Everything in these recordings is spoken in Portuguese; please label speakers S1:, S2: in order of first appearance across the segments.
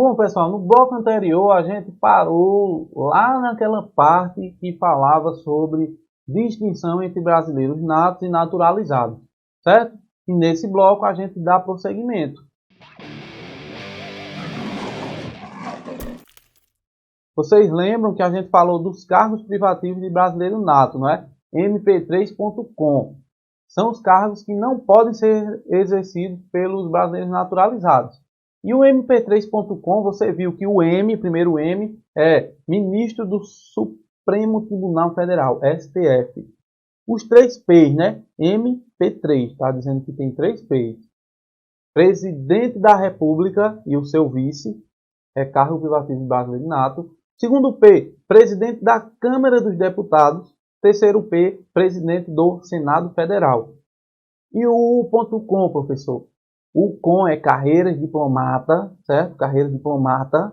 S1: Bom, pessoal, no bloco anterior a gente parou lá naquela parte que falava sobre distinção entre brasileiros natos e naturalizados, certo? E nesse bloco a gente dá prosseguimento. Vocês lembram que a gente falou dos cargos privativos de brasileiro nato, não é? MP3.com. São os cargos que não podem ser exercidos pelos brasileiros naturalizados. E o MP3.com, você viu que o M, primeiro M, é Ministro do Supremo Tribunal Federal, STF. Os 3 P's, né? MP3, está dizendo que tem 3 P's. Presidente da República e o seu vice, é cargo privativo de brasileiro nato. Segundo P, presidente da Câmara dos Deputados. Terceiro P, presidente do Senado Federal. E o U.com, professor? O com é carreira diplomata, certo? Carreira diplomata.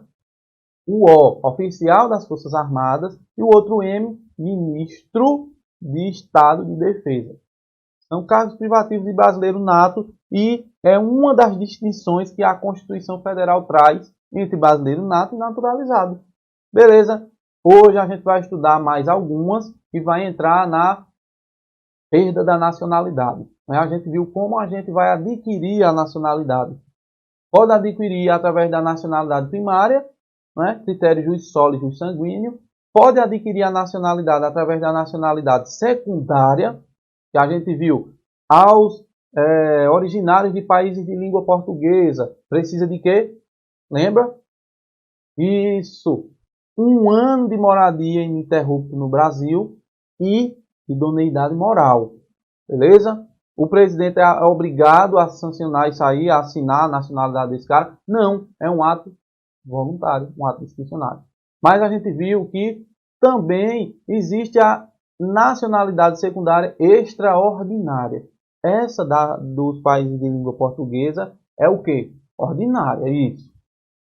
S1: O O, oficial das Forças Armadas. E o outro M, ministro de Estado de Defesa. São cargos privativos de brasileiro nato e é uma das distinções que a Constituição Federal traz entre brasileiro nato e naturalizado. Beleza? Hoje a gente vai estudar mais algumas e vai entrar na perda da nacionalidade. A gente viu como a gente vai adquirir a nacionalidade. Pode adquirir através da nacionalidade primária, né? Critério jus soli, jus sanguíneo. Pode adquirir a nacionalidade através da nacionalidade secundária, que a gente viu aos originários de países de língua portuguesa. Precisa de quê? Lembra? Isso. 1 ano de moradia ininterrupta no Brasil e idoneidade moral. Beleza? O presidente é obrigado a sancionar isso aí, a assinar a nacionalidade desse cara? Não, é um ato voluntário, um ato discricionário. Mas a gente viu que também existe a nacionalidade secundária extraordinária. Essa dos países de língua portuguesa é o quê? Ordinária, isso.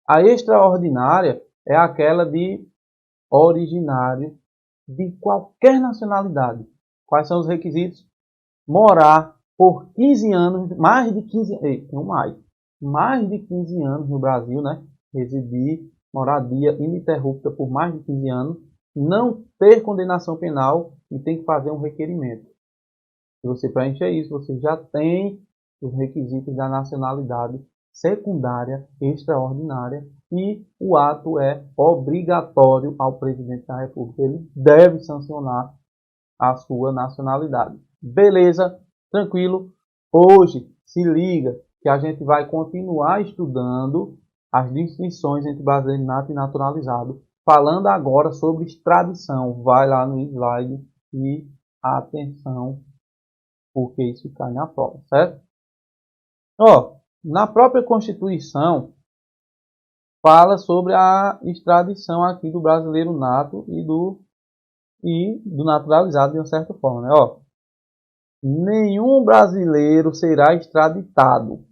S1: A extraordinária é aquela de originário de qualquer nacionalidade. Quais são os requisitos? Morar por 15 anos, mais de 15 anos, mais de 15 anos no Brasil, né? Residir, moradia ininterrupta por mais de 15 anos, não ter condenação penal e tem que fazer um requerimento. Se você preencher isso, você já tem os requisitos da nacionalidade secundária extraordinária e o ato é obrigatório ao presidente da República. Ele deve sancionar a sua nacionalidade. Beleza? Tranquilo? Hoje, se liga que a gente vai continuar estudando as distinções entre brasileiro nato e naturalizado, falando agora sobre extradição. Vai lá no slide e atenção, porque isso cai na prova, certo? Ó, na própria Constituição, fala sobre a extradição aqui do brasileiro nato e do naturalizado de uma certa forma, né? Ó, nenhum brasileiro será extraditado.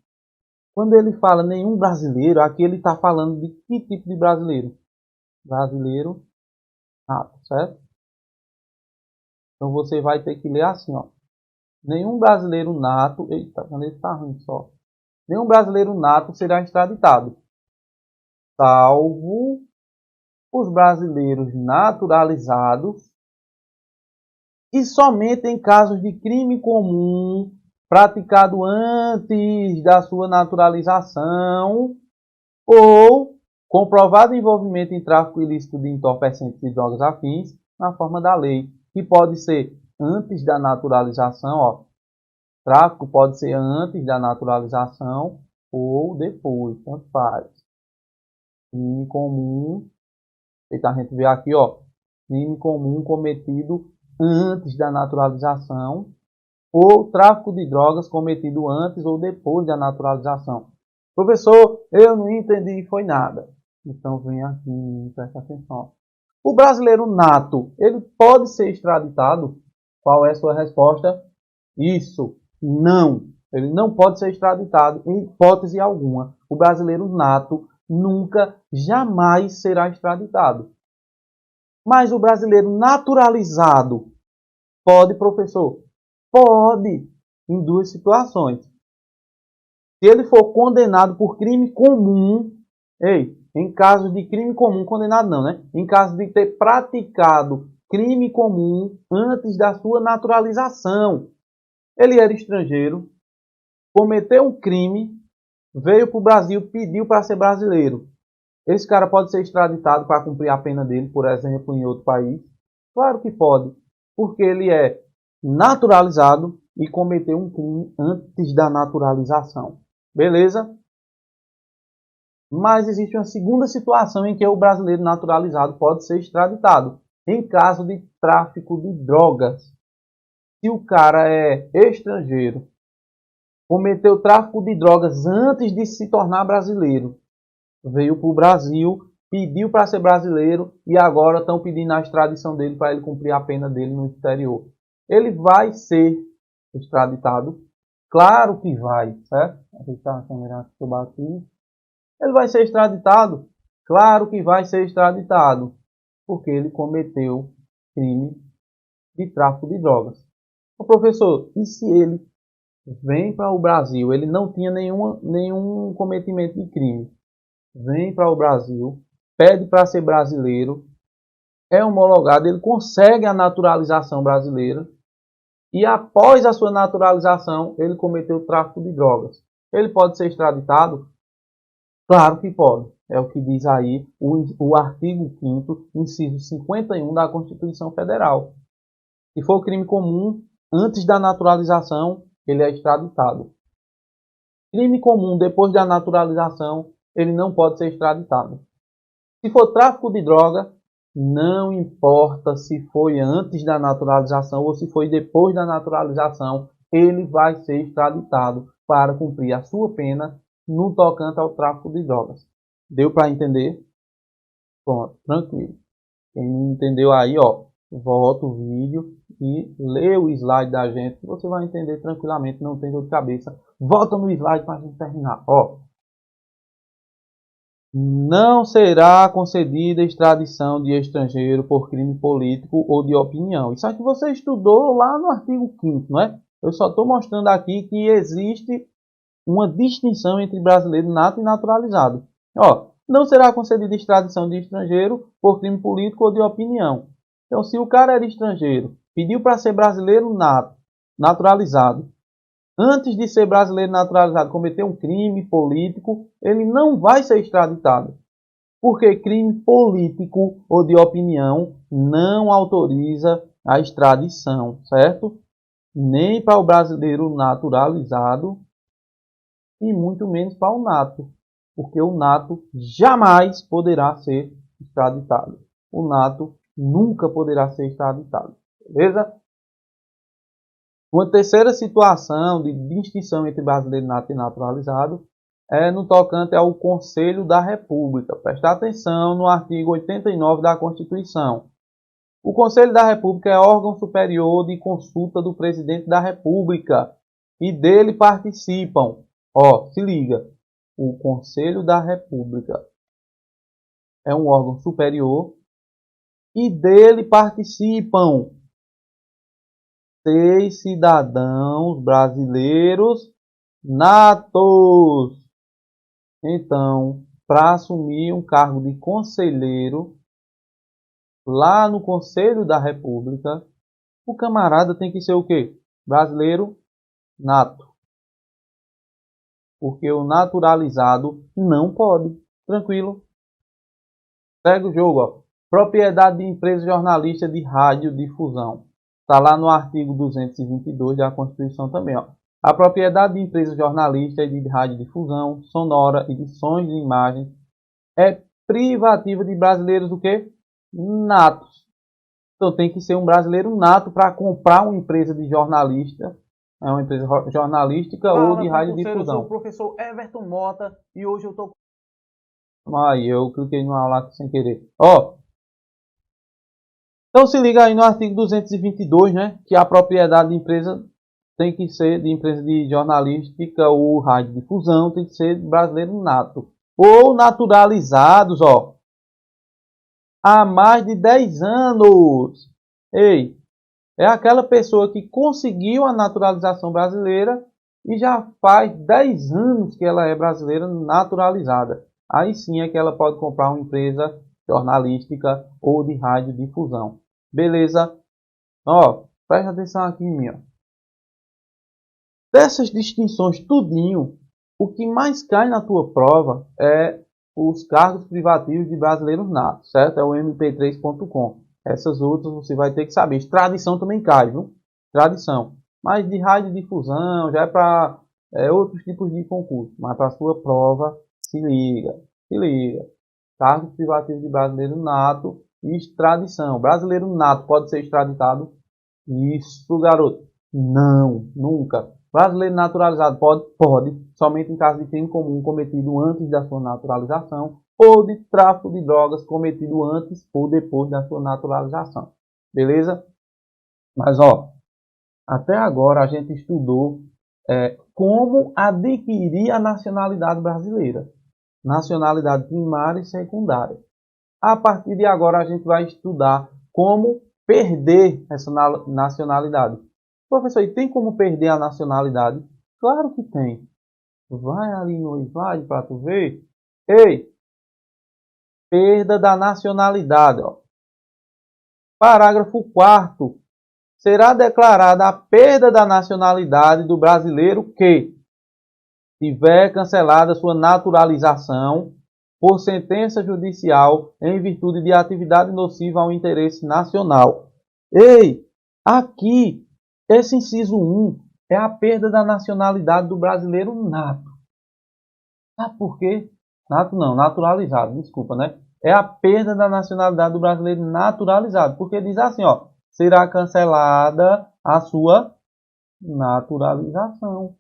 S1: Quando ele fala nenhum brasileiro, aqui ele está falando de que tipo de brasileiro? Brasileiro nato, certo? Então você vai ter que ler assim, ó. Nenhum brasileiro nato... Eita, quando ele está ruim só. Nenhum brasileiro nato será extraditado, salvo os brasileiros naturalizados e somente em casos de crime comum praticado antes da sua naturalização ou comprovado envolvimento em tráfico ilícito de entorpecentes e drogas afins na forma da lei, que pode ser antes da naturalização, ó. Tráfico pode ser antes da naturalização ou depois, tanto faz. Crime comum, a gente vê aqui, ó, crime comum cometido antes da naturalização ou tráfico de drogas cometido antes ou depois da naturalização. Professor, eu não entendi, foi nada. Então vem aqui, presta atenção. O brasileiro nato, ele pode ser extraditado? Qual é a sua resposta? Isso, não. Ele não pode ser extraditado em hipótese alguma. O brasileiro nato nunca, jamais será extraditado. Mas o brasileiro naturalizado pode, professor? Pode, em 2 situações. Se ele for condenado por crime comum, em caso de crime comum, condenado não, né? Em caso de ter praticado crime comum antes da sua naturalização. Ele era estrangeiro, cometeu um crime, veio para o Brasil, pediu para ser brasileiro. Esse cara pode ser extraditado para cumprir a pena dele, por exemplo, em outro país? Claro que pode, porque ele é naturalizado e cometeu um crime antes da naturalização. Beleza? Mas existe uma segunda situação em que o brasileiro naturalizado pode ser extraditado, em caso de tráfico de drogas. Se o cara é estrangeiro, cometeu tráfico de drogas antes de se tornar brasileiro, veio para o Brasil, pediu para ser brasileiro e agora estão pedindo a extradição dele para ele cumprir a pena dele no exterior. Ele vai ser extraditado? Claro que vai, certo? Ele vai ser extraditado? Claro que vai ser extraditado, porque ele cometeu crime de tráfico de drogas. O professor, e se ele vem para o Brasil, ele não tinha nenhum cometimento de crime, vem para o Brasil, pede para ser brasileiro, é homologado, ele consegue a naturalização brasileira e após a sua naturalização ele cometeu tráfico de drogas. Ele pode ser extraditado? Claro que pode. É o que diz aí o artigo 5º, inciso 51 da Constituição Federal. Se for crime comum, antes da naturalização, ele é extraditado. Crime comum depois da naturalização, ele não pode ser extraditado. Se for tráfico de droga, não importa se foi antes da naturalização ou se foi depois da naturalização, ele vai ser extraditado para cumprir a sua pena no tocante ao tráfico de drogas. Deu para entender? Pronto, tranquilo. Quem não entendeu aí, ó, volta o vídeo e lê o slide da gente, que você vai entender tranquilamente, não tem dor de cabeça. Volta no slide para a gente terminar. Ó, não será concedida extradição de estrangeiro por crime político ou de opinião. Isso aqui você estudou lá no artigo 5º, não é? Eu só estou mostrando aqui que existe uma distinção entre brasileiro nato e naturalizado. Ó, não será concedida extradição de estrangeiro por crime político ou de opinião. Então, se o cara era estrangeiro, pediu para ser brasileiro nato, naturalizado, antes de ser brasileiro naturalizado, cometeu um crime político, ele não vai ser extraditado. Porque crime político ou de opinião não autoriza a extradição, certo? Nem para o brasileiro naturalizado e muito menos para o nato, porque o nato jamais poderá ser extraditado. O nato nunca poderá ser extraditado, beleza? Uma terceira situação de distinção entre brasileiro nato e naturalizado é no tocante ao Conselho da República. Presta atenção no artigo 89 da Constituição. O Conselho da República é órgão superior de consulta do Presidente da República e dele participam. Ó, se liga, o Conselho da República é um órgão superior e dele participam 6 cidadãos brasileiros natos. Então, para assumir um cargo de conselheiro lá no Conselho da República, o camarada tem que ser o quê? Brasileiro nato. Porque o naturalizado não pode. Tranquilo. Segue o jogo, ó. Propriedade de empresa jornalista de radiodifusão. Está lá no artigo 222 da Constituição também, ó. A propriedade de empresa jornalista e de radiodifusão sonora e de sons de imagem é privativa de brasileiros o quê? Natos. Então tem que ser um brasileiro nato para comprar uma empresa de jornalista. É uma empresa jornalística ou de radiodifusão. Eu sou o professor Everton Mota e hoje eu estou... Aí, eu cliquei no aula sem querer. Ó, então se liga aí no artigo 222, né? Que a propriedade de empresa tem que ser de empresa de jornalística ou radiodifusão, tem que ser brasileiro nato. Ou naturalizados, ó, há mais de 10 anos. Ei, é aquela pessoa que conseguiu a naturalização brasileira e já faz 10 anos que ela é brasileira naturalizada. aí sim é que ela pode comprar uma empresa jornalística ou de radiodifusão. Beleza? Ó, presta atenção aqui em mim, ó. Dessas distinções tudinho, o que mais cai na tua prova é os cargos privativos de brasileiros natos, certo? É o mp3.com. Essas outras você vai ter que saber. Tradição também cai, viu? Tradição. Mas de radiodifusão já é para outros tipos de concurso. Mas para a sua prova, se liga, se liga. Cargos privativos de brasileiro nato e extradição. Brasileiro nato pode ser extraditado? Isso, garoto. Não, nunca. Brasileiro naturalizado pode? Pode. Somente em caso de crime comum cometido antes da sua naturalização ou de tráfico de drogas cometido antes ou depois da sua naturalização. Beleza? Mas, ó, até agora a gente estudou como adquirir a nacionalidade brasileira. Nacionalidade primária e secundária. A partir de agora a gente vai estudar como perder essa nacionalidade. Professor, e tem como perder a nacionalidade? Claro que tem. Vai ali no slide para tu ver. Ei, perda da nacionalidade. Ó. Parágrafo 4º. Será declarada a perda da nacionalidade do brasileiro que tiver cancelada sua naturalização por sentença judicial em virtude de atividade nociva ao interesse nacional. Ei, aqui, esse inciso 1 é a perda da nacionalidade do brasileiro nato. Sabe por quê? Nato não, naturalizado, desculpa, né? É a perda da nacionalidade do brasileiro naturalizado, porque diz assim, ó, será cancelada a sua naturalização.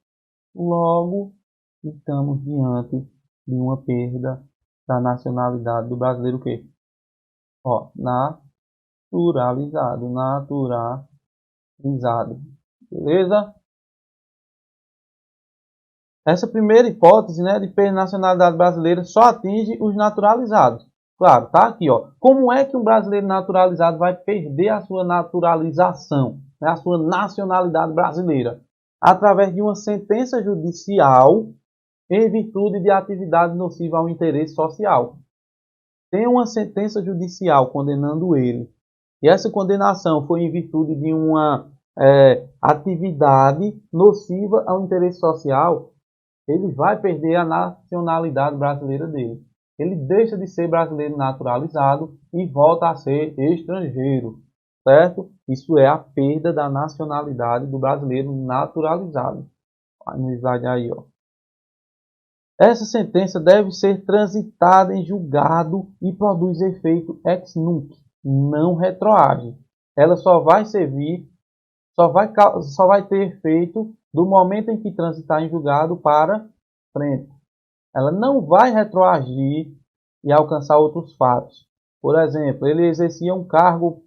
S1: Logo, estamos diante de uma perda da nacionalidade do brasileiro o quê? Ó, naturalizado. Beleza? Essa primeira hipótese, né, de perda de nacionalidade brasileira só atinge os naturalizados. Claro, tá aqui, ó. Como é que um brasileiro naturalizado vai perder a sua naturalização, né, a sua nacionalidade brasileira? Através de uma sentença judicial em virtude de atividade nociva ao interesse social. Tem uma sentença judicial condenando ele, e essa condenação foi em virtude de uma atividade nociva ao interesse social, ele vai perder a nacionalidade brasileira dele. Ele deixa de ser brasileiro naturalizado e volta a ser estrangeiro, certo? Isso é a perda da nacionalidade do brasileiro naturalizado. Vai no slide aí, ó. Essa sentença deve ser transitada em julgado e produz efeito ex nunc, não retroage. Ela só vai servir, só vai ter efeito do momento em que transitar em julgado para frente. Ela não vai retroagir e alcançar outros fatos. Por exemplo, ele exercia um cargo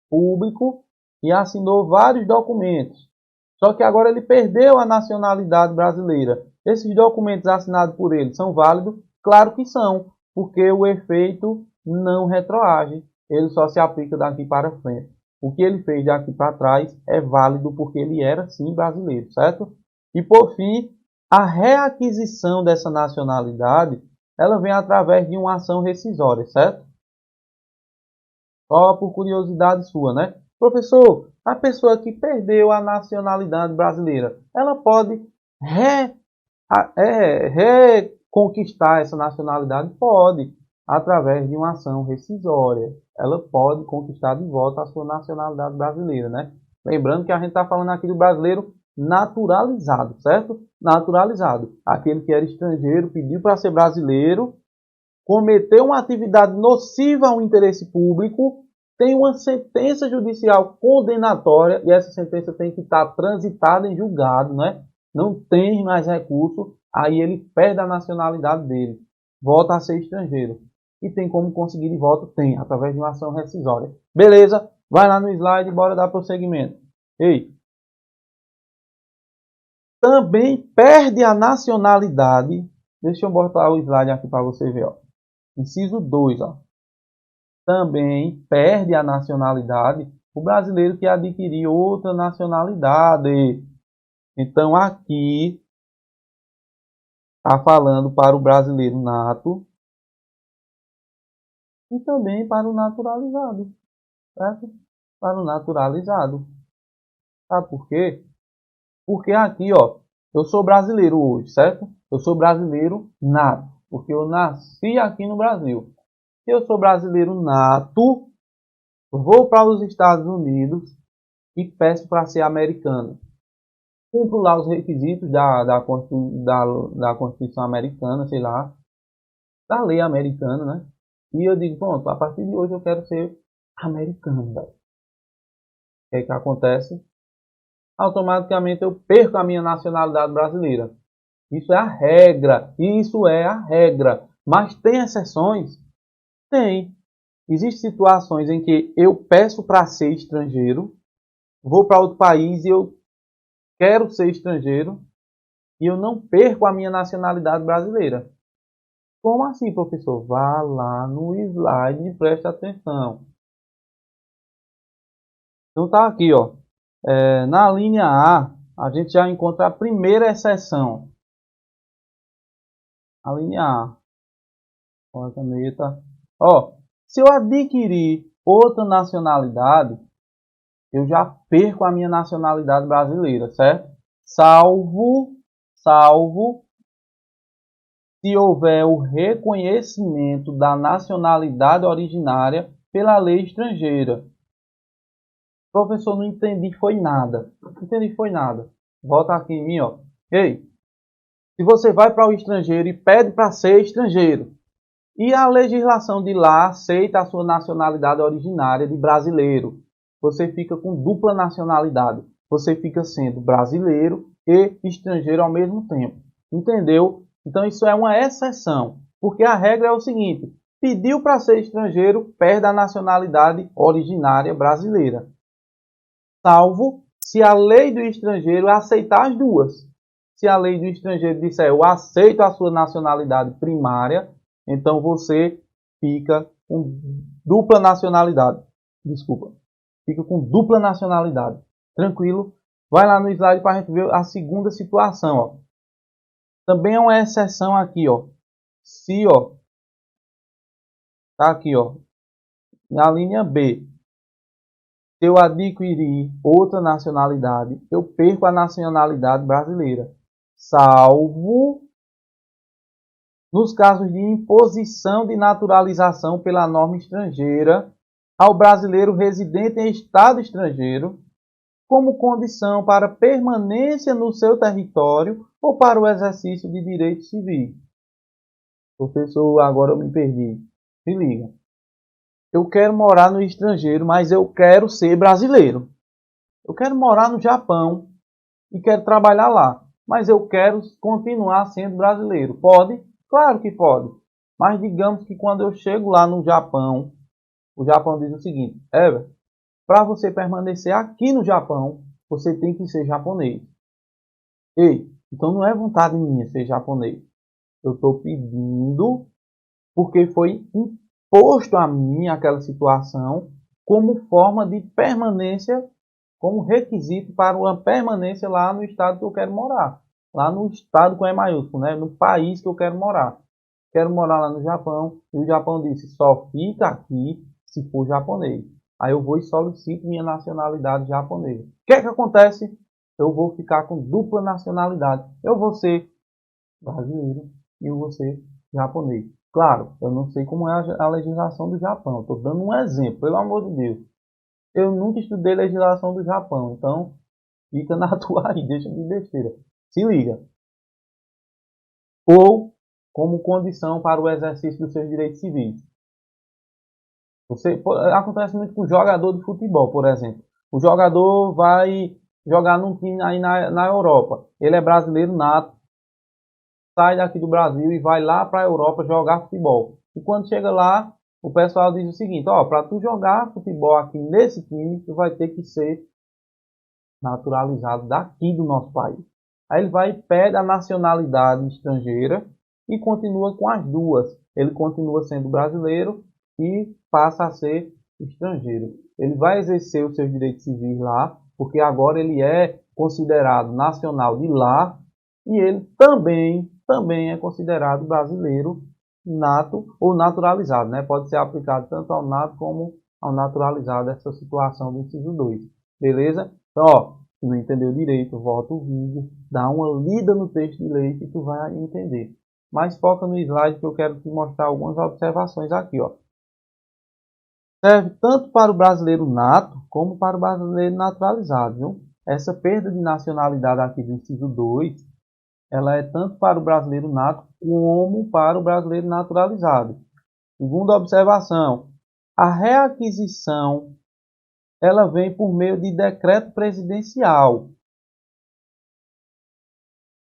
S1: público e assinou vários documentos. Só que agora ele perdeu a nacionalidade brasileira. Esses documentos assinados por ele são válidos? Claro que são, porque o efeito não retroage. Ele só se aplica daqui para frente. O que ele fez daqui para trás é válido porque ele era sim brasileiro, certo? E por fim, a reaquisição dessa nacionalidade, ela vem através de uma ação rescisória, certo? Só por curiosidade sua, né? Professor, a pessoa que perdeu a nacionalidade brasileira, ela pode reconquistar essa nacionalidade? Pode, através de uma ação rescisória. Ela pode conquistar de volta a sua nacionalidade brasileira, né? Lembrando que a gente está falando aqui do brasileiro naturalizado, certo? Naturalizado. Aquele que era estrangeiro, pediu para ser brasileiro, cometeu uma atividade nociva ao interesse público, tem uma sentença judicial condenatória e essa sentença tem que estar transitada em julgado, né? Não tem mais recurso, aí ele perde a nacionalidade dele, volta a ser estrangeiro. E tem como conseguir de volta? Tem, através de uma ação rescisória. Beleza? Vai lá no slide e bora dar prosseguimento. Ei! Também perde a nacionalidade. Deixa eu botar o slide aqui para você ver, ó. Inciso 2, ó. Também perde a nacionalidade o brasileiro que adquirir outra nacionalidade. Então, aqui está falando para o brasileiro nato e também para o naturalizado, certo? Para o naturalizado. Sabe por quê? Porque aqui, ó, eu sou brasileiro hoje, certo? Eu sou brasileiro nato, porque eu nasci aqui no Brasil. Se eu sou brasileiro nato, vou para os Estados Unidos e peço para ser americano. Cumpro lá os requisitos da Constituição americana, sei lá, da lei americana, né? E eu digo, pronto, a partir de hoje eu quero ser americano, velho. O que é que acontece? Automaticamente eu perco a minha nacionalidade brasileira. Isso é a regra. Isso é a regra. Mas tem exceções? Tem. Existem situações em que eu peço para ser estrangeiro, vou para outro país e eu quero ser estrangeiro e eu não perco a minha nacionalidade brasileira. Como assim, professor? Vá lá no slide e preste atenção. Então tá aqui, ó. Na linha a gente já encontra a primeira exceção. A linha A. Ó, a caneta. Ó, se eu adquirir outra nacionalidade, eu já perco a minha nacionalidade brasileira, certo? Salvo se houver o reconhecimento da nacionalidade originária pela lei estrangeira. Professor, não entendi, foi nada. Não entendi, foi nada. Volta aqui em mim, ó. Ei, se você vai para o estrangeiro e pede para ser estrangeiro, e a legislação de lá aceita a sua nacionalidade originária de brasileiro, você fica com dupla nacionalidade. Você fica sendo brasileiro e estrangeiro ao mesmo tempo. Entendeu? Então isso é uma exceção. Porque a regra é o seguinte: pediu para ser estrangeiro, perde a nacionalidade originária brasileira. Salvo se a lei do estrangeiro aceitar as duas. Se a lei do estrangeiro disser eu aceito a sua nacionalidade primária, então você fica com dupla nacionalidade. Desculpa. Fica com dupla nacionalidade. Tranquilo? Vai lá no slide para a gente ver a segunda situação. Ó. Também é uma exceção aqui. Ó. Se, ó, tá aqui, ó, na linha B. Se eu adquirir outra nacionalidade, eu perco a nacionalidade brasileira. Salvo nos casos de imposição de naturalização pela norma estrangeira ao brasileiro residente em estado estrangeiro, como condição para permanência no seu território ou para o exercício de direitos civis. Professor, agora eu me perdi. Se liga. Eu quero morar no estrangeiro, mas eu quero ser brasileiro. Eu quero morar no Japão e quero trabalhar lá, mas eu quero continuar sendo brasileiro. Pode? Claro que pode. Mas digamos que quando eu chego lá no Japão, o Japão diz o seguinte: para você permanecer aqui no Japão, você tem que ser japonês. Ei, então não é vontade minha ser japonês. Eu estou pedindo porque foi imposto a mim aquela situação como forma de permanência, como requisito para uma permanência lá no estado que eu quero morar. Lá no estado com E maiúsculo, né? No país que eu quero morar. Quero morar lá no Japão. E o Japão disse, só fica aqui se for japonês. Aí eu vou e solicito minha nacionalidade japonesa. O que é que acontece? Eu vou ficar com dupla nacionalidade. Eu vou ser brasileiro e eu vou ser japonês. Claro, eu não sei como é a legislação do Japão. Estou dando um exemplo, pelo amor de Deus. Eu nunca estudei legislação do Japão, então fica na tua aí, deixa de besteira. Se liga. Ou como condição para o exercício dos seus direitos civis. Acontece muito com o jogador de futebol, por exemplo. O jogador vai jogar num time aí na Europa. Ele é brasileiro nato, sai daqui do Brasil e vai lá para a Europa jogar futebol. E quando chega lá, o pessoal diz o seguinte: ó, para tu jogar futebol aqui nesse time, tu vai ter que ser naturalizado daqui do nosso país. Aí ele vai e pede a nacionalidade estrangeira e continua com as duas. Ele continua sendo brasileiro e passa a ser estrangeiro. Ele vai exercer os seus direitos civis lá, porque agora ele é considerado nacional de lá e ele também é considerado brasileiro nato ou naturalizado, né? Pode ser aplicado tanto ao nato como ao naturalizado, essa situação do inciso 2. Beleza? Então, ó, se não entendeu direito, volta o vídeo, dá uma lida no texto de lei que tu vai entender. Mas foca no slide que eu quero te mostrar algumas observações aqui, ó. Serve tanto para o brasileiro nato como para o brasileiro naturalizado, viu? Essa perda de nacionalidade aqui do inciso 2, ela é tanto para o brasileiro nato como para o brasileiro naturalizado. Segunda observação, a reaquisição ela vem por meio de decreto presidencial,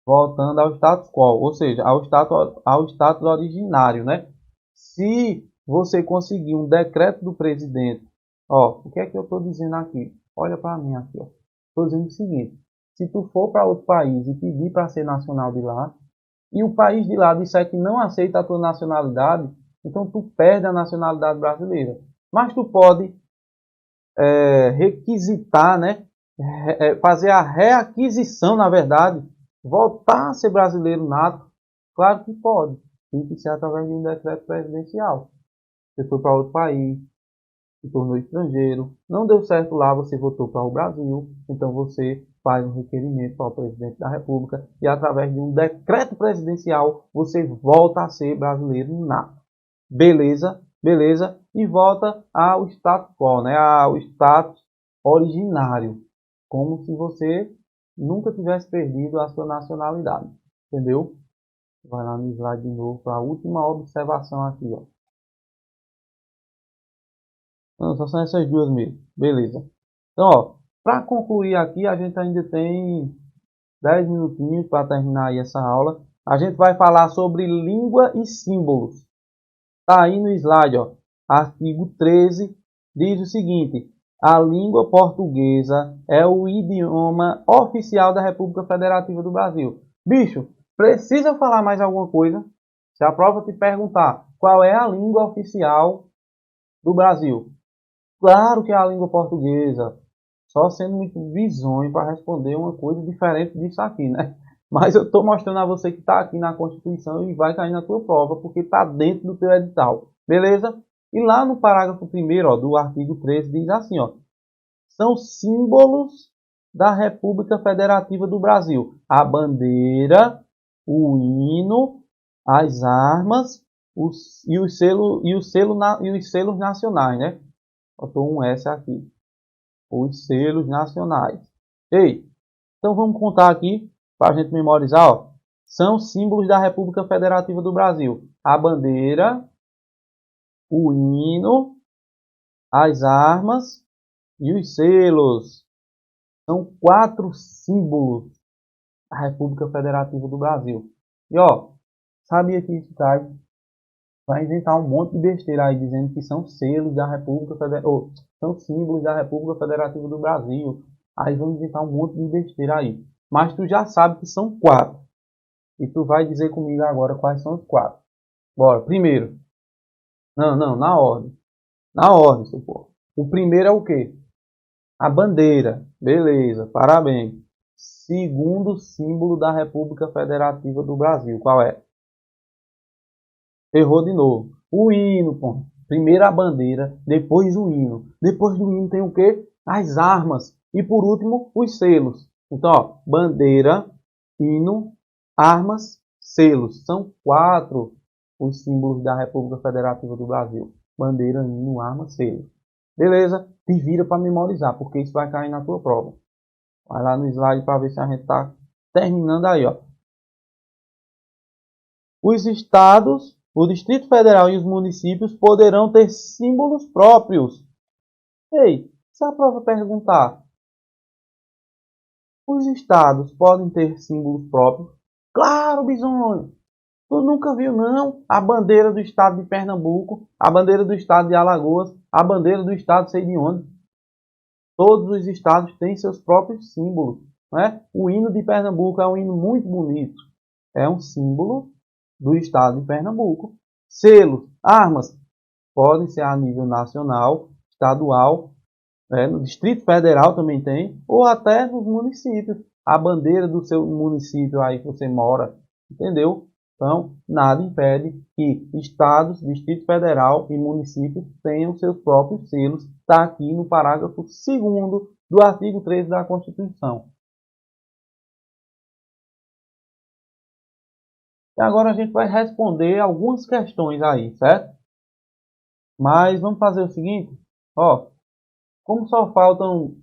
S1: voltando ao status quo, ou seja, ao status originário, né? Se você conseguir um decreto do presidente, ó, o que é que eu estou dizendo aqui? Olha para mim aqui, ó. Estou dizendo o seguinte: se tu for para outro país e pedir para ser nacional de lá, e o país de lá disser que não aceita a tua nacionalidade, então tu perde a nacionalidade brasileira. Mas tu pode requisitar, né? Fazer a reaquisição, na verdade, voltar a ser brasileiro nato. Claro que pode. Tem que ser através de um decreto presidencial. Você foi para outro país, se tornou estrangeiro, não deu certo lá, você voltou para o Brasil, então você faz um requerimento para o presidente da República e através de um decreto presidencial você volta a ser brasileiro nato. Beleza? Beleza? E volta ao status quo, né? Ao status originário, como se você nunca tivesse perdido a sua nacionalidade, entendeu? Vai lá no slide de novo para a última observação aqui, ó. Não, só são essas duas mesmo. Beleza. Então, ó, para concluir aqui, a gente ainda tem 10 minutinhos para terminar aí essa aula. A gente vai falar sobre língua e símbolos. Tá aí no slide, ó. Artigo 13 diz o seguinte: a língua portuguesa é o idioma oficial da República Federativa do Brasil. Bicho, precisa falar mais alguma coisa? Se a prova te perguntar qual é a língua oficial do Brasil, claro que é a língua portuguesa. Só sendo muito bizonho para responder uma coisa diferente disso aqui, né? Mas eu estou mostrando a você que está aqui na Constituição e vai cair na tua prova, porque está dentro do teu edital. Beleza? E lá no parágrafo 1º, ó, do artigo 13, diz assim, ó. São símbolos da República Federativa do Brasil: a bandeira, o hino, as armas e os selos nacionais, né? Botou um S aqui. Os selos nacionais. Ei, então vamos contar aqui para a gente memorizar, ó. São símbolos da República Federativa do Brasil: a bandeira, o hino, as armas e os selos. São 4 símbolos da República Federativa do Brasil. E ó, sabia que isso vai inventar um monte de besteira aí dizendo que são selos da República Federativa, são símbolos da República Federativa do Brasil. Aí vão inventar um monte de besteira aí. Mas tu já sabe que são 4. E tu vai dizer comigo agora quais são os 4. Bora, primeiro. Não, na ordem. Na ordem, seu povo. O primeiro é o quê? A bandeira. Beleza, parabéns. Segundo símbolo da República Federativa do Brasil. Qual é? Errou de novo. O hino, pô. Primeiro a bandeira, depois o hino. Depois do hino tem o quê? As armas. E por último, os selos. Então, ó, bandeira, hino, armas, selos. São 4 os símbolos da República Federativa do Brasil. Bandeira, hino, armas, selos. Beleza? Te vira para memorizar, porque isso vai cair na tua prova. Vai lá no slide para ver se a gente está terminando aí, ó. Os estados, o Distrito Federal e os municípios poderão ter símbolos próprios. Ei, se a prova perguntar, os estados podem ter símbolos próprios? Claro, bisonho! Tu nunca viu, não? A bandeira do estado de Pernambuco, a bandeira do estado de Alagoas, a bandeira do estado sei de onde. Todos os estados têm seus próprios símbolos, né? O hino de Pernambuco é um hino muito bonito. É um símbolo do estado de Pernambuco. Selos, armas, podem ser a nível nacional, estadual, no Distrito Federal também tem, ou até nos municípios. A bandeira do seu município aí que você mora, entendeu? Então, nada impede que estados, Distrito Federal e municípios tenham seus próprios selos. Está aqui no parágrafo 2º do artigo 13 da Constituição. E agora a gente vai responder algumas questões aí, certo? Mas vamos fazer o seguinte, ó, como só faltam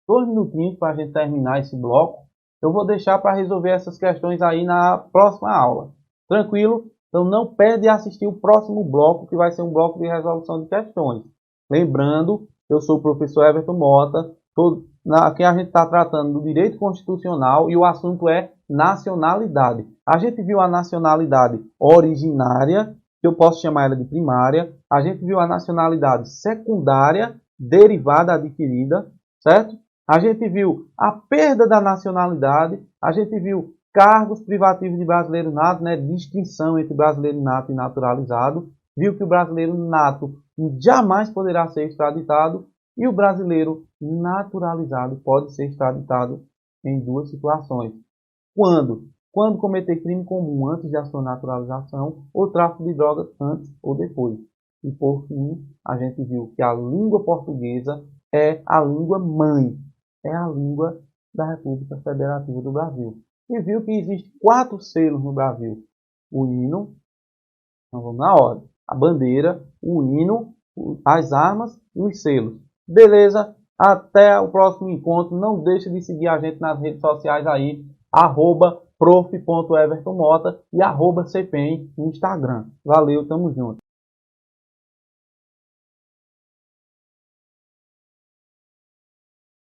S1: 2 minutinhos para a gente terminar esse bloco, eu vou deixar para resolver essas questões aí na próxima aula. Tranquilo? Então não perde de assistir o próximo bloco, que vai ser um bloco de resolução de questões. Lembrando, eu sou o professor Everton Mota, aqui a gente está tratando do direito constitucional e o assunto é nacionalidade. A gente viu a nacionalidade originária, que eu posso chamar ela de primária. A gente viu a nacionalidade secundária, derivada, adquirida, certo? A gente viu a perda da nacionalidade, a gente viu cargos privativos de brasileiro nato, né, distinção entre brasileiro nato e naturalizado, viu que o brasileiro nato jamais poderá ser extraditado e o brasileiro naturalizado pode ser extraditado em 2 situações. Quando? Quando cometer crime comum antes da sua naturalização ou tráfico de drogas antes ou depois. E por fim, a gente viu que a língua portuguesa é a língua mãe, é a língua da República Federativa do Brasil. E viu que existem 4 selos no Brasil. O hino, então vamos na ordem. A bandeira, o hino, as armas e os selos. Beleza? Até o próximo encontro. Não deixe de seguir a gente nas redes sociais aí, @prof.evertonmota e @cpem no Instagram. Valeu, tamo junto.